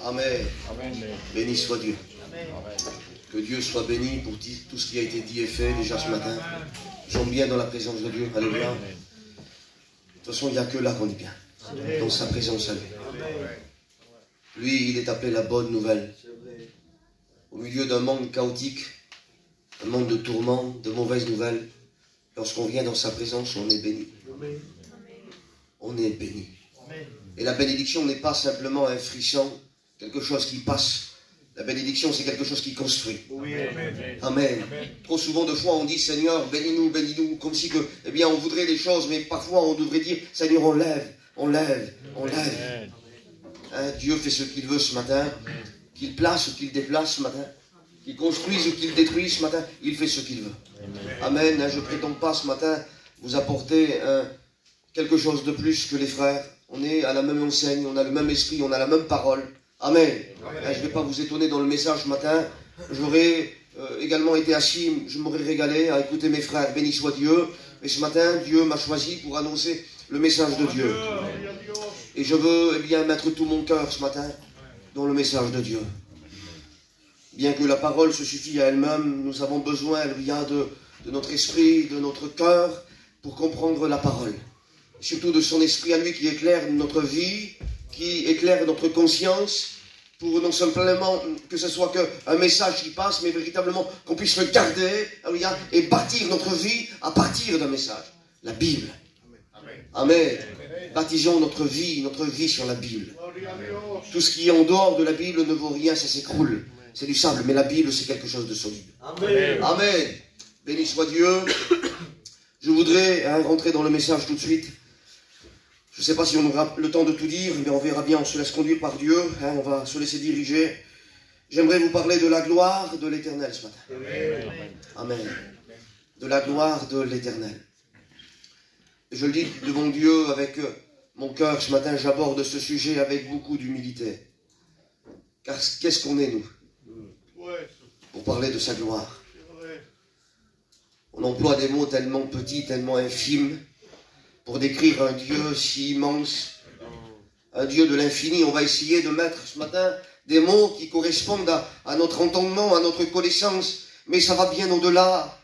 Amen. Béni soit Dieu. Que Dieu soit béni pour tout ce qui a été dit et fait déjà ce matin. Nous sommes bien dans la présence de Dieu. Alléluia. De toute façon, il n'y a que là qu'on est bien. Dans sa présence à lui. Lui, il est appelé la bonne nouvelle. Au milieu d'un monde chaotique, un monde de tourments, de mauvaises nouvelles, lorsqu'on vient dans sa présence, on est béni. On est béni. Et la bénédiction n'est pas simplement un frisson, quelque chose qui passe. La bénédiction, c'est quelque chose qui construit. Amen. Trop souvent de fois, on dit, Seigneur, bénis-nous, comme si que, eh bien, on voudrait des choses, mais parfois on devrait dire, Seigneur, on lève. Hein, Dieu fait ce qu'il veut ce matin, qu'il place ou qu'il déplace ce matin, qu'il construise ou qu'il détruise ce matin, il fait ce qu'il veut. Amen. Hein, je ne prétends pas ce matin vous apporter quelque chose de plus que les frères. On est à la même enseigne, on a le même esprit, on a la même parole. Amen. Je ne vais pas vous étonner dans le message ce matin. J'aurais également été assis, je m'aurais régalé à écouter mes frères. Béni soit Dieu. Et ce matin, Dieu m'a choisi pour annoncer le message de Dieu. Et je veux bien mettre tout mon cœur ce matin dans le message de Dieu. Bien que la parole se suffit à elle-même, nous avons besoin, alléluia, de notre esprit, de notre cœur pour comprendre la parole. Surtout de son esprit à lui qui éclaire notre vie, qui éclaire notre conscience, pour non simplement que ce soit qu'un message qui passe, mais véritablement qu'on puisse le garder, alléluia, et bâtir notre vie à partir d'un message. La Bible. Amen. Baptisons notre vie sur la Bible. Tout ce qui est en dehors de la Bible ne vaut rien, ça s'écroule. C'est du sable, mais la Bible c'est quelque chose de solide. Amen. Amen. Béni soit Dieu. Je voudrais rentrer dans le message tout de suite. Je ne sais pas si on aura le temps de tout dire, mais on verra bien, on se laisse conduire par Dieu, on va se laisser diriger. J'aimerais vous parler de la gloire de l'Éternel ce matin. Amen. De la gloire de l'Éternel. Je le dis devant Dieu avec mon cœur ce matin, j'aborde ce sujet avec beaucoup d'humilité. Car qu'est-ce qu'on est, nous, pour parler de sa gloire? On emploie des mots tellement petits, tellement infimes, pour décrire un Dieu si immense, un Dieu de l'infini. On va essayer de mettre ce matin des mots qui correspondent à notre entendement, à notre connaissance, mais ça va bien au-delà.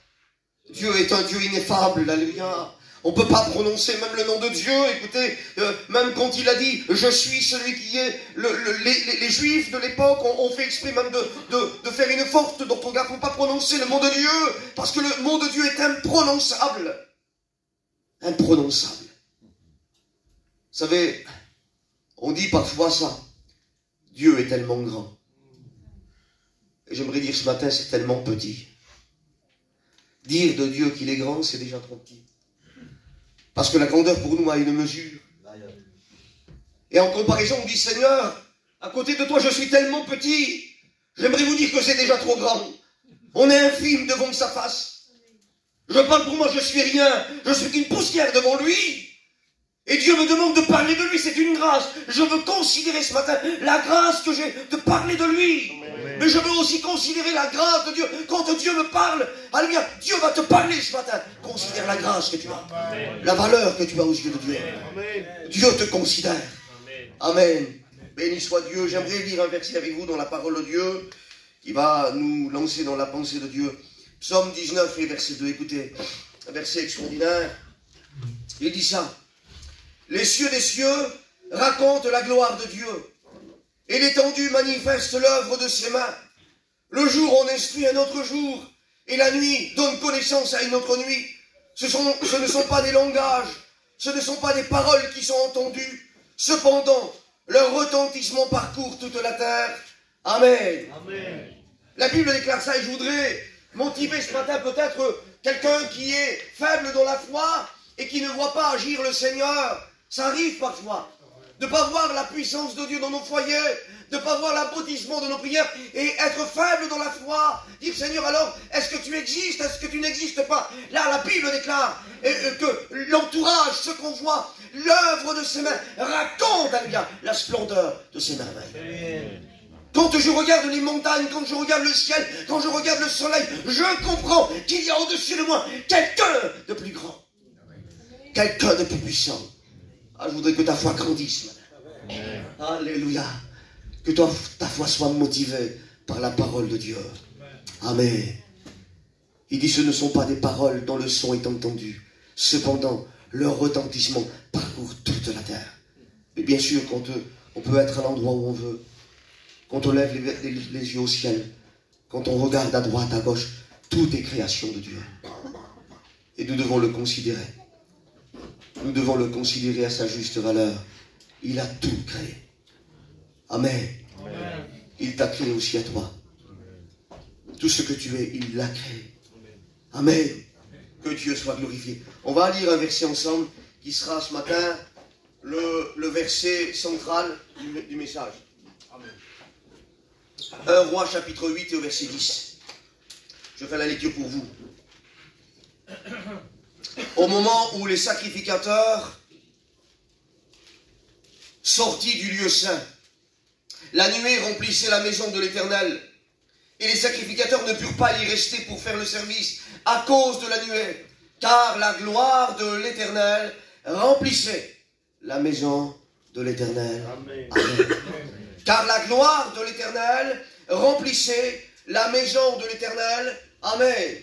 Dieu est un Dieu ineffable, alléluia. On ne peut pas prononcer même le nom de Dieu. Écoutez, même quand il a dit « Je suis celui qui est », les Juifs de l'époque ont fait exprès même de faire une forte d'orthographe pour ne pas prononcer le mot de Dieu, parce que le mot de Dieu est imprononçable. Imprononçable. Vous savez, on dit parfois ça. Dieu est tellement grand. Et j'aimerais dire ce matin, c'est tellement petit. Dire de Dieu qu'il est grand, c'est déjà trop petit. Parce que la grandeur pour nous a une mesure. Et en comparaison, on dit, Seigneur, à côté de toi, je suis tellement petit. J'aimerais vous dire que c'est déjà trop grand. On est infime devant sa face. Je parle pour moi, je suis rien. Je suis qu'une poussière devant lui. Et Dieu me demande de parler de lui, c'est une grâce. Je veux considérer ce matin la grâce que j'ai de parler de lui. Amen. Mais je veux aussi considérer la grâce de Dieu. Quand Dieu me parle, alléluia, Dieu va te parler ce matin. Considère la grâce que tu as. Amen. La valeur que tu as aux yeux de Dieu. Amen. Dieu te considère. Amen. Amen. Béni soit Dieu. J'aimerais lire un verset avec vous dans la parole de Dieu qui va nous lancer dans la pensée de Dieu. Psaume 19 et verset 2. Écoutez, un verset extraordinaire. Il dit ça. Les cieux des cieux racontent la gloire de Dieu, et l'étendue manifeste l'œuvre de ses mains. Le jour on instruit un autre jour, et la nuit donne connaissance à une autre nuit. Ce ne sont pas des langages, ce ne sont pas des paroles qui sont entendues. Cependant, leur retentissement parcourt toute la terre. Amen. Amen. La Bible déclare ça, et je voudrais motiver ce matin peut-être quelqu'un qui est faible dans la foi et qui ne voit pas agir le Seigneur. Ça arrive parfois de ne pas voir la puissance de Dieu dans nos foyers, de ne pas voir l'aboutissement de nos prières et être faible dans la foi. Dire Seigneur, alors, est-ce que tu existes, est-ce que tu n'existes pas? Là, la Bible déclare que l'entourage, ce qu'on voit, l'œuvre de ses mains, raconte la splendeur de ses merveilles. Quand je regarde les montagnes, quand je regarde le ciel, quand je regarde le soleil, je comprends qu'il y a au-dessus de moi quelqu'un de plus grand, quelqu'un de plus puissant. Ah, je voudrais que ta foi grandisse. Alléluia. Que ta foi soit motivée par la parole de Dieu. Amen. Il dit, ce ne sont pas des paroles dont le son est entendu. Cependant, leur retentissement parcourt toute la terre. Et bien sûr, quand on peut être à l'endroit où on veut, quand on lève les yeux au ciel, quand on regarde à droite, à gauche, tout est création de Dieu. Et nous devons le considérer. Nous devons le considérer à sa juste valeur. Il a tout créé. Amen. Amen. Il t'a créé aussi à toi. Tout ce que tu es, il l'a créé. Amen. Que Dieu soit glorifié. On va lire un verset ensemble qui sera ce matin le verset central du message. Amen. 1 Roi chapitre 8 et au verset 10. Je fais la lecture pour vous. Au moment où les sacrificateurs sortis du lieu saint, la nuée remplissait la maison de l'Éternel, et les sacrificateurs ne purent pas y rester pour faire le service à cause de la nuée, car la gloire de l'Éternel remplissait la maison de l'Éternel. Amen. Amen. Car la gloire de l'Éternel remplissait la maison de l'Éternel. Amen.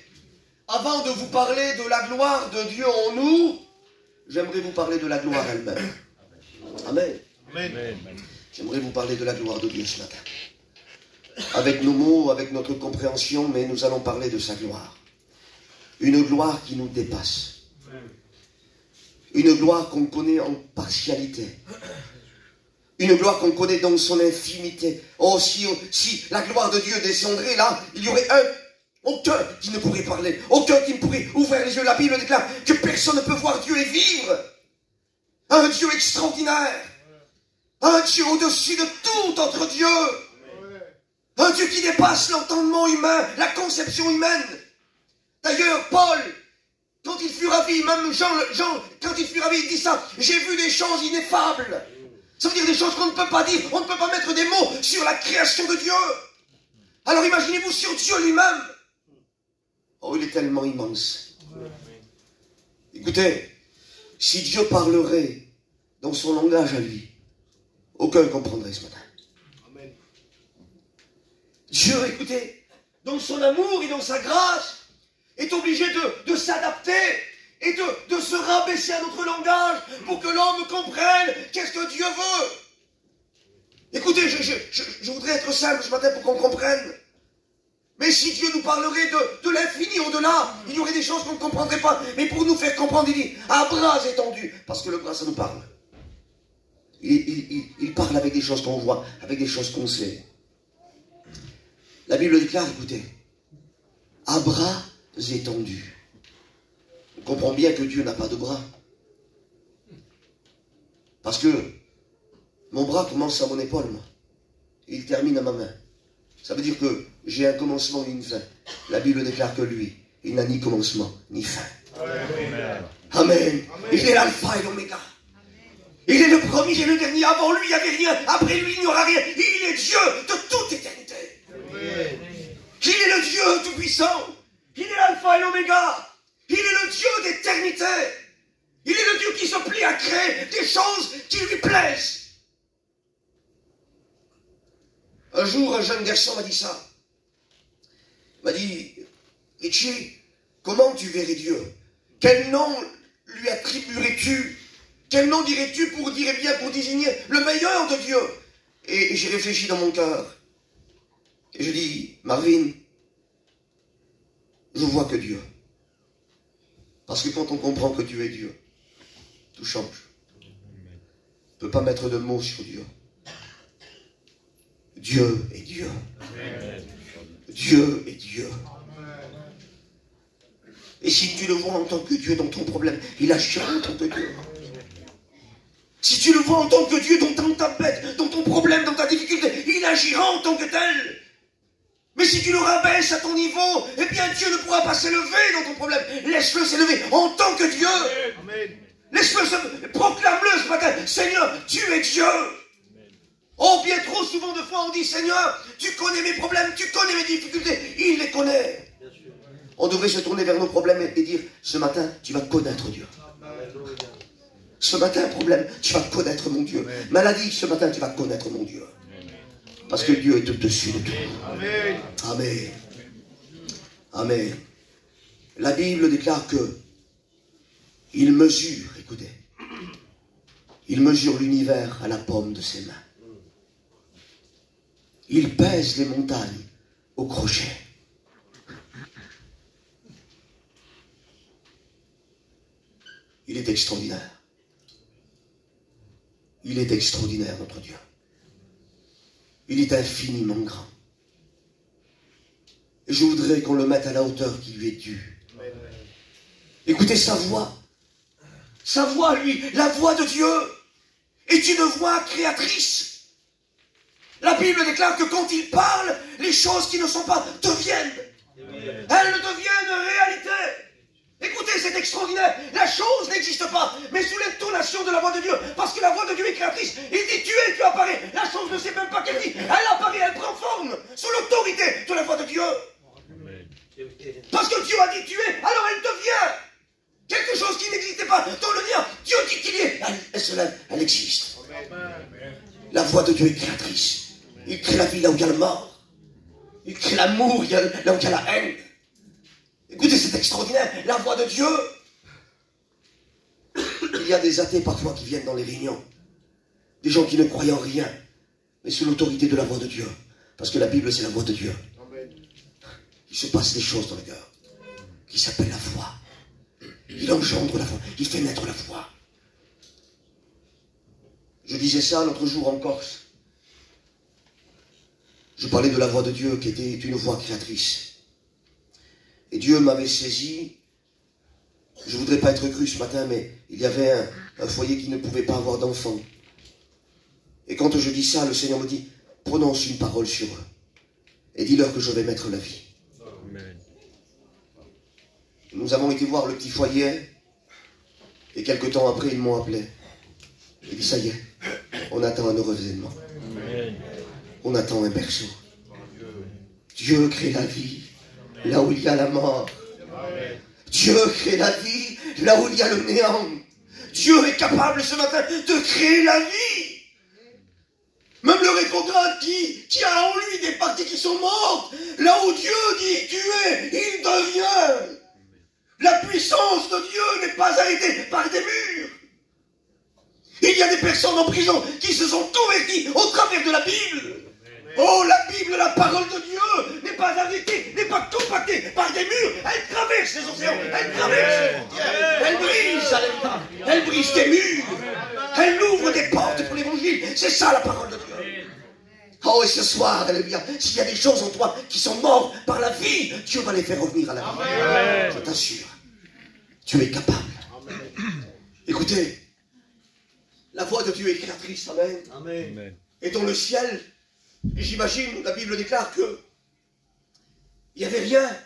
Avant de vous parler de la gloire de Dieu en nous, j'aimerais vous parler de la gloire elle-même. Amen. Amen. J'aimerais vous parler de la gloire de Dieu ce matin. Avec nos mots, avec notre compréhension, mais nous allons parler de sa gloire. Une gloire qui nous dépasse. Une gloire qu'on connaît en partialité. Une gloire qu'on connaît dans son infinité. Oh, si la gloire de Dieu descendrait là, il y aurait aucun qui ne pourrait parler, aucun qui ne pourrait ouvrir les yeux. La Bible déclare que personne ne peut voir Dieu et vivre. Un Dieu extraordinaire. Un Dieu au-dessus de tout autre Dieu. Un Dieu qui dépasse l'entendement humain, la conception humaine. D'ailleurs, Paul, quand il fut ravi, même Jean, quand il fut ravi, il dit ça, j'ai vu des choses ineffables. Ça veut dire des choses qu'on ne peut pas dire, on ne peut pas mettre des mots sur la création de Dieu. Alors imaginez-vous sur Dieu lui-même. Oh, il est tellement immense. Écoutez, si Dieu parlerait dans son langage à lui, aucun ne comprendrait ce matin. Amen. Dieu, écoutez, dans son amour et dans sa grâce, est obligé de s'adapter et de se rabaisser à notre langage pour que l'homme comprenne qu'est-ce que Dieu veut. Écoutez, je voudrais être simple ce matin pour qu'on comprenne. Mais si Dieu nous parlerait de l'infini au-delà, il y aurait des choses qu'on ne comprendrait pas. Mais pour nous faire comprendre, il dit à bras étendus, parce que le bras, ça nous parle. Il parle avec des choses qu'on voit, avec des choses qu'on sait. La Bible déclare, écoutez, à bras étendus. On comprend bien que Dieu n'a pas de bras. Parce que mon bras commence à mon épaule, moi. Et il termine à ma main. Ça veut dire que j'ai un commencement et une fin. La Bible déclare que lui, il n'a ni commencement, ni fin. Amen. Amen. Il est l'alpha et l'oméga. Il est le premier et le dernier. Avant lui, il n'y avait rien. Après lui, il n'y aura rien. Il est Dieu de toute éternité. Amen. Il est le Dieu tout-puissant. Il est l'alpha et l'oméga. Il est le Dieu d'éternité. Il est le Dieu qui se plie à créer des choses qui lui plaisent. Un jour, un jeune garçon m'a dit ça. Il m'a dit, Richie, comment tu verrais Dieu? Quel nom lui attribuerais-tu? Quel nom dirais-tu pour désigner le meilleur de Dieu? Et j'ai réfléchi dans mon cœur. Et je dis, Marvin, je vois que Dieu. Parce que quand on comprend que tu es Dieu, tout change. On ne peut pas mettre de mots sur Dieu. Dieu est Dieu. Amen. Dieu est Dieu. Amen. Et si tu le vois en tant que Dieu dans ton problème, il agira en tant que Dieu. Si tu le vois en tant que Dieu dans ta bête, dans ton problème, dans ta difficulté, il agira en tant que tel. Mais si tu le rabaisses à ton niveau, eh bien Dieu ne pourra pas s'élever dans ton problème. Laisse-le s'élever en tant que Dieu. Amen. Laisse-le, proclame-le ce matin. Seigneur, tu es Dieu. Oh, bien trop souvent de fois on dit, Seigneur, tu connais mes problèmes, tu connais mes difficultés. Il les connaît. On devrait se tourner vers nos problèmes et dire, ce matin, tu vas connaître Dieu. Ce matin, problème, tu vas connaître mon Dieu. Maladie, ce matin, tu vas connaître mon Dieu. Parce que Dieu est au-dessus de tout. Amen. Amen. La Bible déclare que il mesure, écoutez, il mesure l'univers à la paume de ses mains. Il pèse les montagnes au crochet. Il est extraordinaire. Il est extraordinaire, notre Dieu. Il est infiniment grand. Et je voudrais qu'on le mette à la hauteur qui lui est due. Écoutez sa voix. Sa voix, lui, la voix de Dieu, est une voix créatrice. La Bible déclare que quand il parle, les choses qui ne sont pas deviennent. Elles deviennent réalité. Écoutez, c'est extraordinaire. La chose n'existe pas, mais sous l'intonation de la voix de Dieu. Parce que la voix de Dieu est créatrice. Il dit tu es, tu apparais. La chose ne sait même pas qu'elle dit. Elle apparaît, elle prend forme sous l'autorité de la voix de Dieu. Parce que Dieu a dit tu es, alors elle devient. Quelque chose qui n'existait pas dans le lien. Dieu dit qu'il y est. Elle se lève, elle existe. La voix de Dieu est créatrice. Il crée la vie là où il y a la mort. Il crée l'amour là où il y a la haine. Écoutez, c'est extraordinaire. La voix de Dieu. Il y a des athées parfois qui viennent dans les réunions. Des gens qui ne croient en rien. Mais sous l'autorité de la voix de Dieu. Parce que la Bible, c'est la voix de Dieu. Il se passe des choses dans le cœur. Qui s'appelle la foi. Il engendre la foi. Il fait naître la foi. Je disais ça l'autre jour en Corse. Je parlais de la voix de Dieu qui était une voix créatrice. Et Dieu m'avait saisi. Je ne voudrais pas être cru ce matin, mais il y avait un foyer qui ne pouvait pas avoir d'enfant. Et quand je dis ça, le Seigneur me dit, prononce une parole sur eux. Et dis-leur que je vais mettre la vie. Amen. Nous avons été voir le petit foyer. Et quelque temps après, ils m'ont appelé. Il dit, ça y est, on attend un heureux événement. On attend un berceau. Dieu crée la vie là où il y a la mort. Dieu crée la vie là où il y a le néant. Dieu est capable ce matin de créer la vie. Même le rétrograde qui a en lui des parties qui sont mortes, là où Dieu dit tu es, il devient. La puissance de Dieu n'est pas arrêtée par des murs. Il y a des personnes en prison qui se sont converties au travers de la Bible. Oh, la Bible, la parole de Dieu n'est pas arrêtée, n'est pas compactée par des murs. Elle traverse les océans, elle traverse les frontières. Elle brise, alléluia. Elle brise des murs. Elle ouvre des portes pour l'évangile. C'est ça la parole de Dieu. Oh, et ce soir, alléluia, s'il y a des choses en toi qui sont mortes par la vie, Dieu va les faire revenir à la vie. Je t'assure. Tu es capable. Écoutez, la voix de Dieu est créatrice. Amen. Amen. Et dans le ciel, j'imagine, la Bible déclare que il n'y avait rien.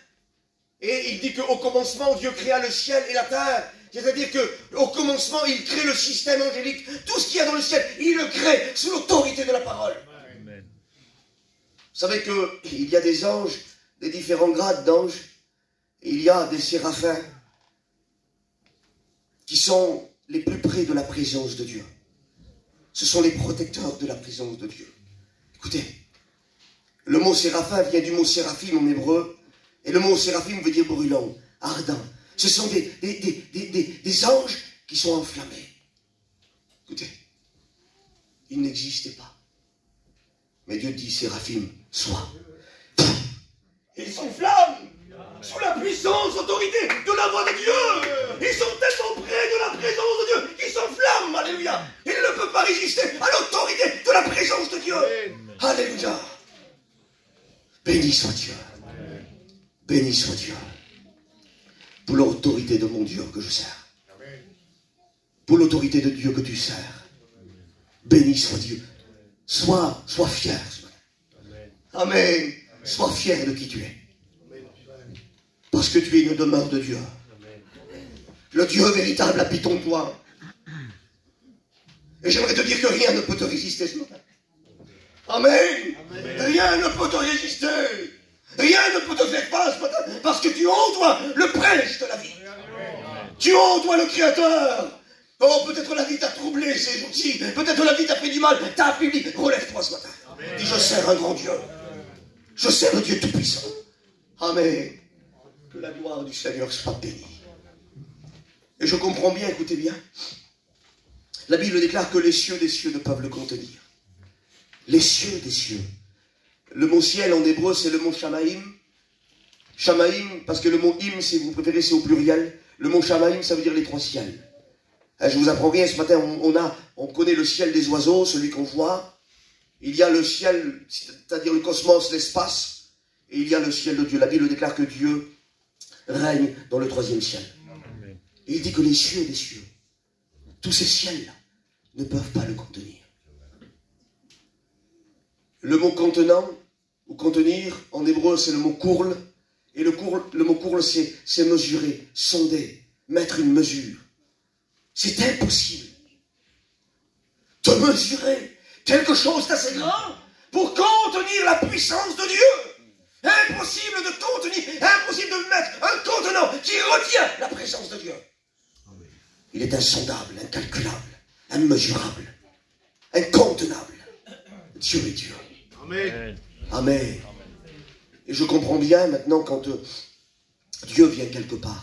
Et il dit qu'au commencement, Dieu créa le ciel et la terre. C'est-à-dire qu'au commencement, il crée le système angélique. Tout ce qu'il y a dans le ciel, il le crée sous l'autorité de la parole. Amen. Vous savez qu'il y a des anges, des différents grades d'anges. Il y a des séraphins qui sont les plus près de la présence de Dieu. Ce sont les protecteurs de la présence de Dieu. Écoutez, le mot séraphin vient du mot séraphim en hébreu, et le mot séraphim veut dire brûlant, ardent. Ce sont des anges qui sont enflammés. Écoutez, ils n'existaient pas. Mais Dieu dit, séraphim, sois. Ils s'enflamment sous la puissance, autorité de la voix de Dieu. Ils sont tellement près de la présence de Dieu qu'ils s'enflamment, alléluia. Ils ne peuvent pas résister à l'autorité de la présence de Dieu. Alléluia. Béni soit Dieu. Béni soit Dieu. Pour l'autorité de mon Dieu que je sers. Pour l'autorité de Dieu que tu sers. Béni soit Dieu. Sois fier. Amen. Sois fier de qui tu es. Parce que tu es une demeure de Dieu. Le Dieu véritable habite en toi. Et j'aimerais te dire que rien ne peut te résister ce matin. Amen. Rien ne peut te résister. Rien ne peut te faire face ce matin. Parce que tu as en toi le prince de la vie. Tu as en toi le créateur. Oh, peut-être la vie t'a troublé ces jours-ci. Peut-être la vie t'a fait du mal, t'a affaibli. Relève-toi ce matin. Dis, je sers un grand Dieu. Je sers le Dieu Tout-Puissant. Amen. Que la gloire du Seigneur soit bénie. Et je comprends bien, écoutez bien. La Bible déclare que les cieux des cieux ne peuvent le contenir. Les cieux des cieux. Le mot ciel en hébreu, c'est le mot Shamaïm. Shamaïm, parce que le mot im, si vous préférez, c'est au pluriel. Le mot Shamaïm, ça veut dire les trois ciels. Je vous apprends rien, ce matin, on connaît le ciel des oiseaux, celui qu'on voit. Il y a le ciel, c'est-à-dire le cosmos, l'espace. Et il y a le ciel de Dieu. La Bible déclare que Dieu règne dans le troisième ciel. Et il dit que les cieux des cieux, tous ces ciels-là, ne peuvent pas le contenir. Le mot contenant, ou contenir, en hébreu, c'est le mot courle. Et le mot courle, c'est mesurer, sonder, mettre une mesure. C'est impossible de mesurer quelque chose d'assez grand pour contenir la puissance de Dieu. Impossible de contenir, impossible de mettre un contenant qui retient la présence de Dieu. Il est insondable, incalculable, immesurable, incontenable. Dieu est Dieu. Amen. Amen. Et je comprends bien maintenant quand Dieu vient quelque part,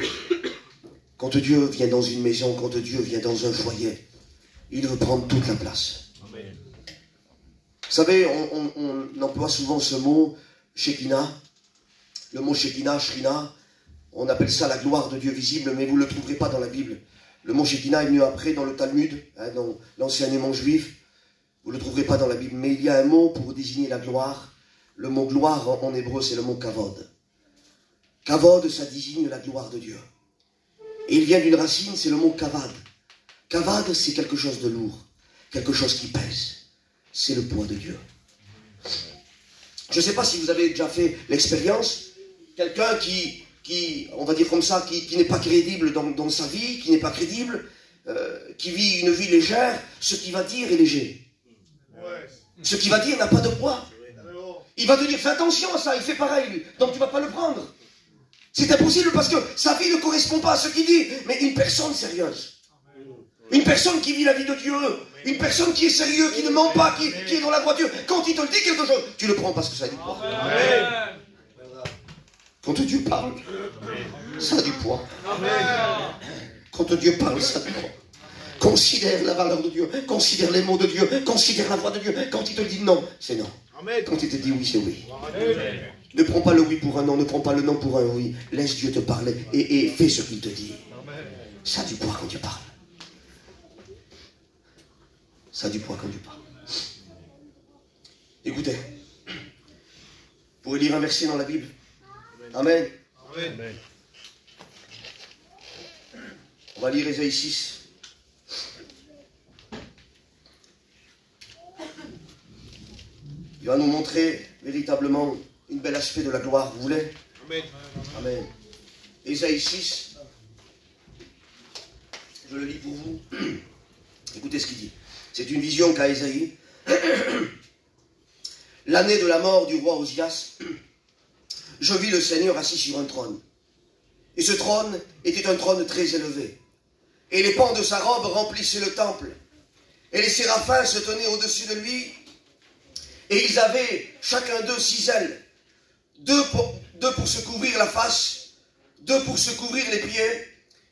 quand Dieu vient dans une maison, quand Dieu vient dans un foyer, il veut prendre toute la place. Amen. Vous savez, on emploie souvent ce mot, Shekinah, le mot Shekinah, Shrina, on appelle ça la gloire de Dieu visible, mais vous ne le trouverez pas dans la Bible. Le mot Shekinah est venu après dans le Talmud, dans l'enseignement juif. Vous ne le trouverez pas dans la Bible, mais il y a un mot pour désigner la gloire. Le mot gloire en hébreu, c'est le mot kavod. Kavod, ça désigne la gloire de Dieu. Et il vient d'une racine, c'est le mot kavad. Kavad, c'est quelque chose de lourd, quelque chose qui pèse. C'est le poids de Dieu. Je ne sais pas si vous avez déjà fait l'expérience, quelqu'un qui, on va dire comme ça, qui n'est pas crédible dans sa vie, qui n'est pas crédible, qui vit une vie légère, ce qu'il va dire est léger. Ce qu'il va dire n'a pas de poids. Il va te dire, fais attention à ça, il fait pareil, lui. Donc tu ne vas pas le prendre. C'est impossible parce que sa vie ne correspond pas à ce qu'il dit. Mais une personne sérieuse, une personne qui vit la vie de Dieu, une personne qui est sérieuse, qui ne ment pas, qui est dans la voie de Dieu, quand il te dit quelque chose, tu le prends parce que ça a du poids. Quand Dieu parle, ça a du poids. Quand Dieu parle, ça a du poids. Considère la valeur de Dieu, considère les mots de Dieu, considère la voix de Dieu. Quand il te dit non, c'est non. Quand il te dit oui, c'est oui. Ne prends pas le oui pour un non, ne prends pas le non pour un oui. Laisse Dieu te parler et fais ce qu'il te dit. Ça a du poids quand Dieu parle. Ça a du poids quand Dieu parle. Écoutez, vous pourrez lire un verset dans la Bible. Amen. Amen. On va lire Ésaïe 6. Il va nous montrer véritablement une bel aspect de la gloire. Vous voulez? Amen. Amen. Ésaïe 6. Je le lis pour vous. Écoutez ce qu'il dit. C'est une vision qu'a Ésaïe. L'année de la mort du roi Osias, je vis le Seigneur assis sur un trône. Et ce trône était un trône très élevé. Et les pans de sa robe remplissaient le temple. Et les séraphins se tenaient au-dessus de lui. Et ils avaient chacun d'eux 6 ailes. Deux pour se couvrir la face, 2 pour se couvrir les pieds,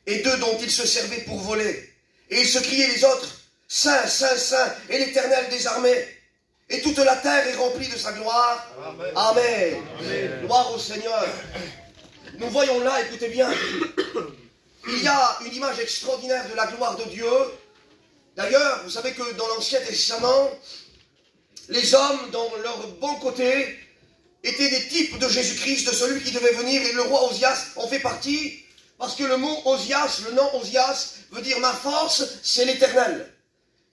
et 2 dont ils se servaient pour voler. Et ils se criaient les autres, Saint, Saint, Saint, et l'Éternel des armées. Et toute la terre est remplie de sa gloire. Amen. Amen. Amen. Gloire au Seigneur. Nous voyons là, écoutez bien, il y a une image extraordinaire de la gloire de Dieu. D'ailleurs, vous savez que dans l'Ancien Testament, les hommes, dans leur bon côté, étaient des types de Jésus-Christ, de celui qui devait venir, et le roi Osias en fait partie, parce que le mot Osias, le nom Osias, veut dire ma force, c'est l'Éternel.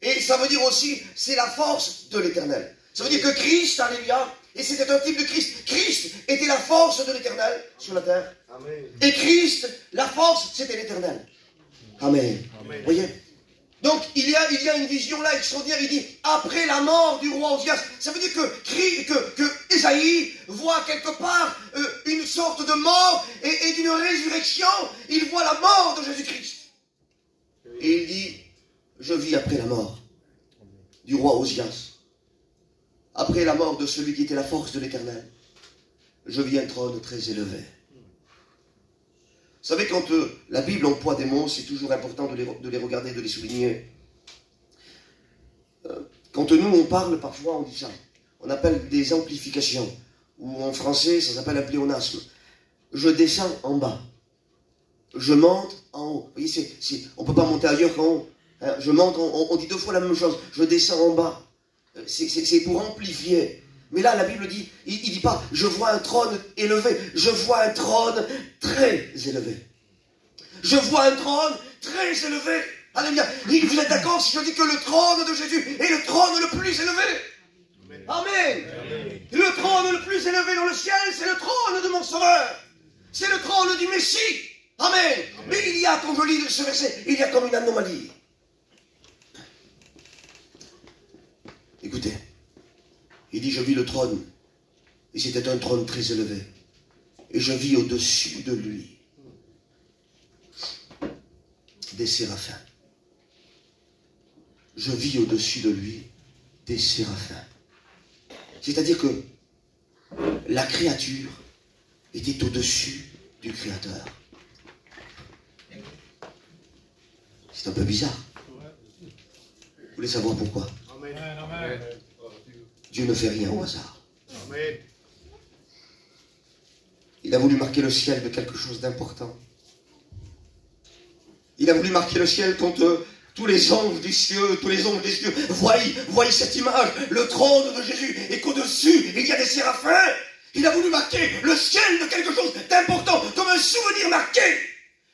Et ça veut dire aussi, c'est la force de l'Éternel. Ça veut dire que Christ, alléluia, et c'était un type de Christ. Christ était la force de l'Éternel sur la terre. Amen. Et Christ, la force, c'était l'Éternel. Amen. Amen. Vous voyez? Donc, il y a une vision là extraordinaire. Il dit, après la mort du roi Osias, ça veut dire que Ésaïe voit quelque part une sorte de mort et d'une résurrection. Il voit la mort de Jésus-Christ. Et il dit, je vis après la mort du roi Osias. après la mort de celui qui était la force de l'Éternel, je vis un trône très élevé. Vous savez, quand la Bible emploie des mots, c'est toujours important de les regarder, de les souligner. Quand nous, on parle, parfois, on dit ça. On appelle des amplifications. Ou en français, ça s'appelle un pléonasme. Je descends en bas. Je monte en haut. Vous voyez, on ne peut pas monter ailleurs qu'en haut. Hein, je monte, on dit deux fois la même chose. Je descends en bas. C'est pour amplifier. Mais là, la Bible dit, il ne dit pas, je vois un trône élevé. Je vois un trône très élevé. Je vois un trône très élevé. Alléluia. Vous êtes d'accord si je dis que le trône de Jésus est le trône le plus élevé? Amen. Le trône le plus élevé dans le ciel, c'est le trône de mon Sauveur. C'est le trône du Messie. Amen. Mais il y a, quand je lis ce verset, il y a comme une anomalie. Écoutez, il dit, je vis le trône, et c'était un trône très élevé, et je vis au-dessus de lui des séraphins. Je vis au-dessus de lui des séraphins. C'est-à-dire que la créature était au-dessus du Créateur. C'est un peu bizarre. Vous voulez savoir pourquoi? Dieu ne fait rien au hasard. Il a voulu marquer le ciel de quelque chose d'important. Il a voulu marquer le ciel quand tous les anges des cieux, voient cette image, le trône de Jésus, et qu'au-dessus, il y a des séraphins. Il a voulu marquer le ciel de quelque chose d'important, comme un souvenir marqué.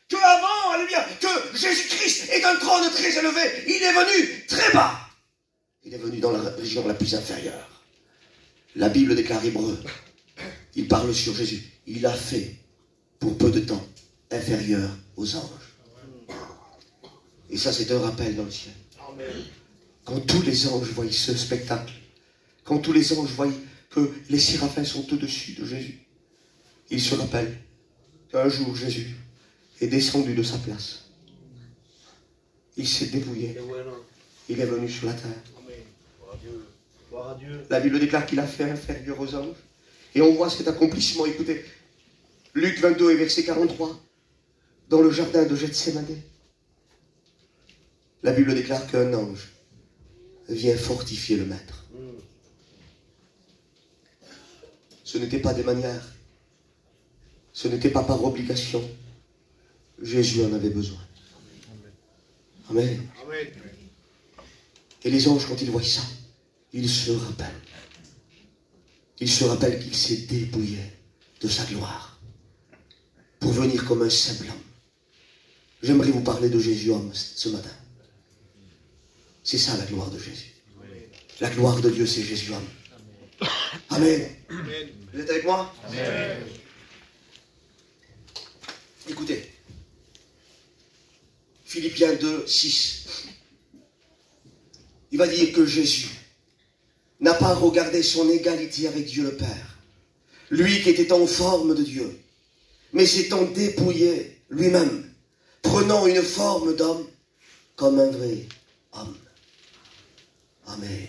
Que avant, alléluia, que Jésus-Christ est un trône très élevé, il est venu très bas. Il est venu dans la région la plus inférieure. La Bible déclare Hébreu. Il parle sur Jésus. Il a fait, pour peu de temps, inférieur aux anges. Et ça, c'est un rappel dans le ciel. Quand tous les anges voient ce spectacle, quand tous les anges voient que les séraphins sont au-dessus de Jésus, ils se rappellent qu'un jour, Jésus est descendu de sa place. Il s'est dépouillé. Il est venu sur la terre. La Bible déclare qu'il a fait inférieur aux anges. Et on voit cet accomplissement. Écoutez, Luc 22 et verset 43, dans le jardin de Gethsémané. La Bible déclare qu'un ange vient fortifier le maître. Ce n'était pas des manières. Ce n'était pas par obligation. Jésus en avait besoin. Amen. Et les anges, quand ils voient ça, ils se rappellent. Ils se rappellent qu'il s'est dépouillé de sa gloire pour venir comme un simple homme. J'aimerais vous parler de Jésus homme ce matin. C'est ça la gloire de Jésus. La gloire de Dieu, c'est Jésus homme. Amen. Vous êtes avec moi? Amen. Écoutez. Philippiens 2, 6. Il va dire que Jésus n'a pas regardé son égalité avec Dieu le Père, lui qui était en forme de Dieu, mais s'étant dépouillé lui-même, prenant une forme d'homme comme un vrai homme. Amen.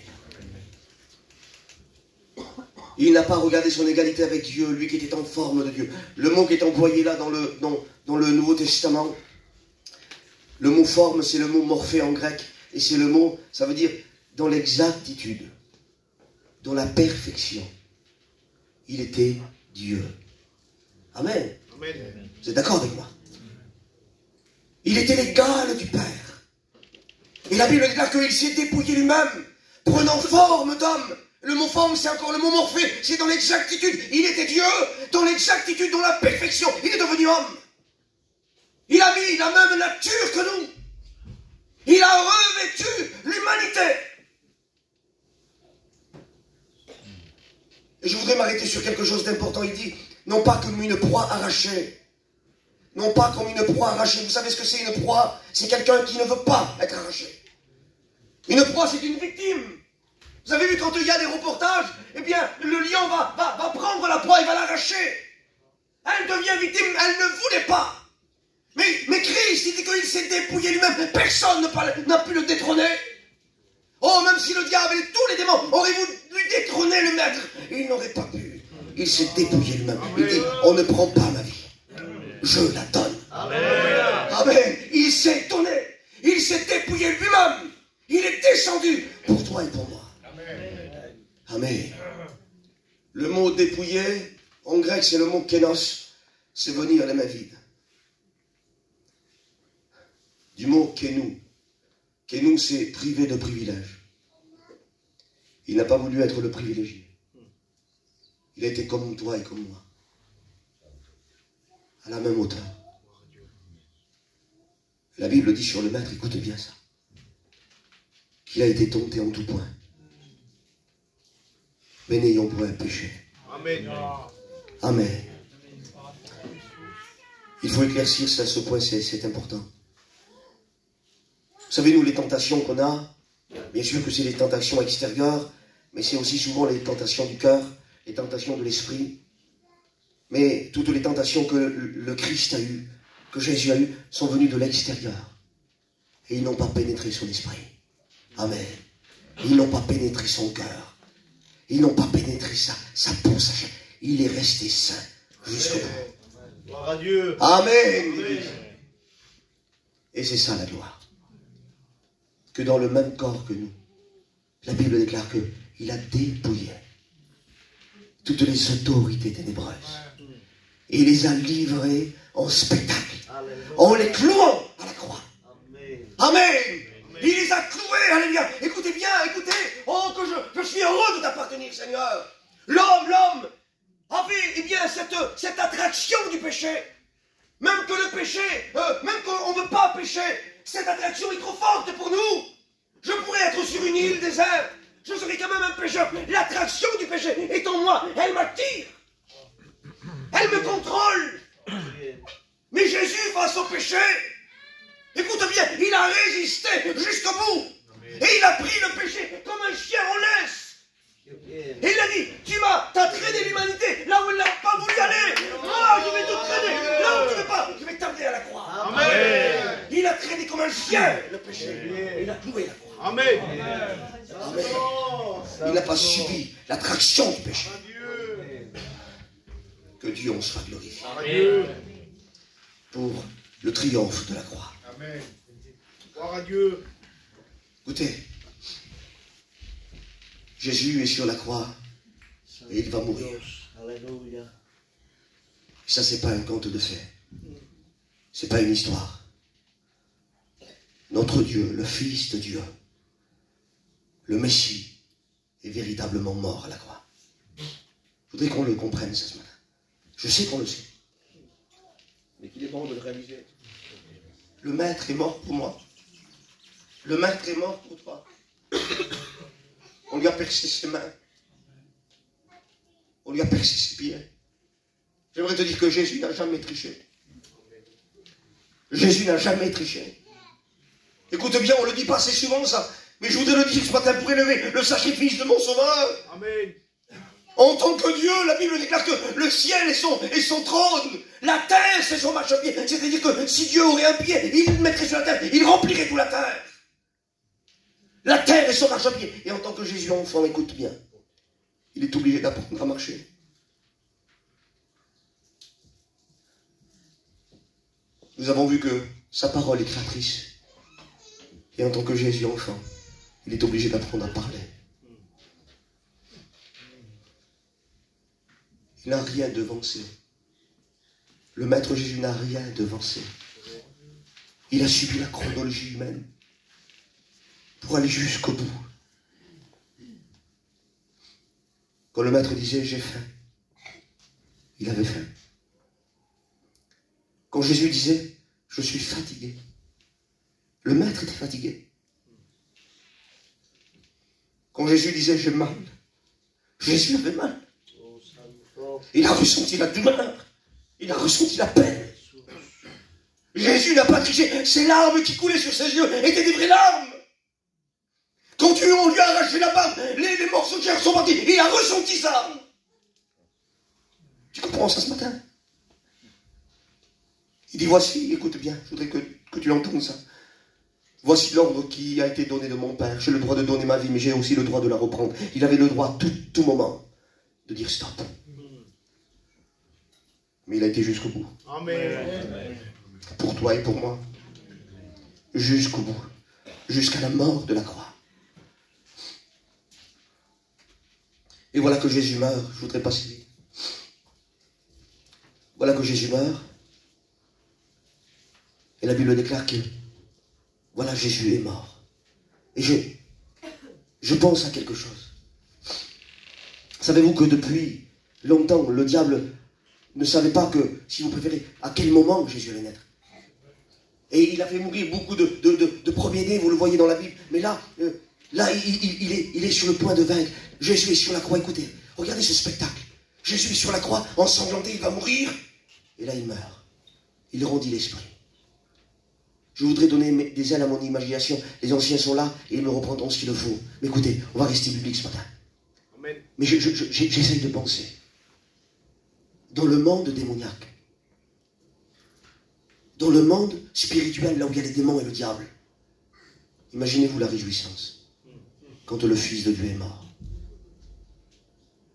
Il n'a pas regardé son égalité avec Dieu, lui qui était en forme de Dieu. Le mot qui est employé là dans le Nouveau Testament, le mot forme, c'est le mot morphé en grec, et c'est le mot, ça veut dire dans l'exactitude, dans la perfection. Il était Dieu. Amen. Amen. Vous êtes d'accord avec moi? Il était l'égal du Père. Et la Bible déclare qu'il s'est dépouillé lui-même, prenant forme d'homme. Le mot forme, c'est encore le mot morphé, c'est dans l'exactitude. Il était Dieu, dans l'exactitude, dans la perfection. Il est devenu homme. Il a mis la même nature que nous. Il a revêtu l'humanité. Et je voudrais m'arrêter sur quelque chose d'important. Il dit, non pas comme une proie arrachée. Non pas comme une proie arrachée. Vous savez ce que c'est une proie? C'est quelqu'un qui ne veut pas être arraché. Une proie, c'est une victime. Vous avez vu quand il y a des reportages, eh bien, le lion va prendre la proie et va l'arracher. Elle devient victime, elle ne voulait pas. Mais Christ, il dit qu'il s'est dépouillé lui-même. Personne n'a pu le détrôner. Oh, même si le diable et tous les démons auraient lui détrôner le maître. Il n'aurait pas pu. Il s'est dépouillé lui-même. Il dit, on ne prend pas ma vie. Je la donne. Amen. Il s'est donné. Il s'est dépouillé lui-même. Il est descendu pour toi et pour moi. Amen. Le mot dépouiller, en grec, c'est le mot kénos. C'est venir les mains vides. Du mot kénou. Kénou, c'est privé de privilège. Il n'a pas voulu être le privilégié. Il a été comme toi et comme moi. À la même hauteur. La Bible dit sur le maître, écoute bien ça, qu'il a été tenté en tout point, mais n'ayant point péché. Amen. Amen. Il faut éclaircir ça, ce point, c'est important. Vous savez, nous, les tentations qu'on a, bien sûr que c'est les tentations extérieures, mais c'est aussi souvent les tentations du cœur, les tentations de l'esprit. Mais toutes les tentations que le Christ a eues, que Jésus a eues, sont venues de l'extérieur. Et ils n'ont pas pénétré son esprit. Amen. Ils n'ont pas pénétré son cœur. Ils n'ont pas pénétré sa peau, sa chair. Il est resté saint jusqu'au bout. Gloire à Dieu. Amen. Et c'est ça la gloire. Que dans le même corps que nous, la Bible déclare qu'il a dépouillé toutes les autorités ténébreuses. Et il les a livrées en spectacle, en les clouant à la croix. Amen. Il les a cloués, alléluia. Écoutez bien, écoutez. Oh, que je suis heureux de t'appartenir, Seigneur. L'homme avait, eh bien, cette attraction du péché. Même que le péché, même qu'on ne veut pas pécher, cette attraction est trop forte pour nous. Je pourrais être sur une île déserte. Je serais quand même un pécheur. L'attraction du péché est en moi. Elle m'attire. Elle me contrôle. Mais Jésus, face au péché, écoute bien, il a résisté jusqu'au bout. Et il a pris le péché comme un chien en laisse. Et il a dit, t'as traîné l'humanité là où elle n'a pas voulu aller. Moi, je vais te traîner là où tu ne veux pas. Je vais t'amener à la croix. Amen. Il a traîné comme un chien le péché. Et il a cloué la croix. Amen. Amen. Il n'a pas subi l'attraction du péché. Que Dieu en soit glorifié. Pour le triomphe de la croix. Amen. Gloire à Dieu. Écoutez, Jésus est sur la croix et il va mourir. Alléluia. Ça, c'est pas un conte de fées. C'est pas une histoire. Notre Dieu, le Fils de Dieu, le Messie, est véritablement mort à la croix. Je voudrais qu'on le comprenne ça ce matin. Je sais qu'on le sait. Mais qu'il est bon de le réaliser. Le Maître est mort pour moi. Le Maître est mort pour toi. On lui a percé ses mains. On lui a percé ses pieds. J'aimerais te dire que Jésus n'a jamais triché. Jésus n'a jamais triché. Écoute bien, on ne le dit pas assez souvent ça. Mais je voudrais le dire ce matin pour élever le sacrifice de mon Sauveur. Amen. En tant que Dieu, la Bible déclare que le ciel est son trône. La terre, c'est son marchepied. C'est-à-dire que si Dieu aurait un pied, il le mettrait sur la terre. Il remplirait toute la terre. La terre est son marchepied. Et en tant que Jésus enfant, écoute bien. Il est obligé d'apprendre à marcher. Nous avons vu que sa parole est créatrice. Et en tant que Jésus enfant, il est obligé d'apprendre à parler. Il n'a rien devancé. Le Maître Jésus n'a rien devancé. Il a subi la chronologie humaine pour aller jusqu'au bout. Quand le Maître disait « j'ai faim », il avait faim. Quand Jésus disait « je suis fatigué », le Maître était fatigué. Quand Jésus disait « j'ai mal », Jésus avait mal. Il a ressenti la douleur. Il a ressenti la peine. Jésus n'a pas triché. Ces larmes qui coulaient sur ses yeux étaient des vraies larmes. Quand on lui a arraché la barbe, les morceaux de chair sont partis. Il a ressenti ça. Tu comprends ça ce matin? Il dit, voici, écoute bien, je voudrais que tu l'entendes ça. Voici l'ordre qui a été donné de mon Père. J'ai le droit de donner ma vie, mais j'ai aussi le droit de la reprendre. Il avait le droit, tout moment, de dire stop. Mais il a été jusqu'au bout. Amen. Pour toi et pour moi. Jusqu'au bout. Jusqu'à la mort de la croix. Et voilà que Jésus meurt. Je voudrais passer vite. Voilà que Jésus meurt. Et la Bible déclare que voilà, Jésus est mort. Et je pense à quelque chose. Savez-vous que depuis longtemps, le diable ne savait pas que, si vous préférez, à quel moment Jésus allait naître. Et il a fait mourir beaucoup de premiers-nés, vous le voyez dans la Bible. Mais là, il est sur le point de vaincre. Jésus est sur la croix, écoutez, regardez ce spectacle. Jésus est sur la croix, ensanglanté, il va mourir. Et là, il meurt. Il rendit l'esprit. Je voudrais donner des ailes à mon imagination. Les anciens sont là et ils me reprendront ce qu'il faut. Mais écoutez, on va rester biblique ce matin. Amen. Mais j'essaye de penser. Dans le monde démoniaque, dans le monde spirituel, là où il y a les démons et le diable, imaginez-vous la réjouissance quand le Fils de Dieu est mort.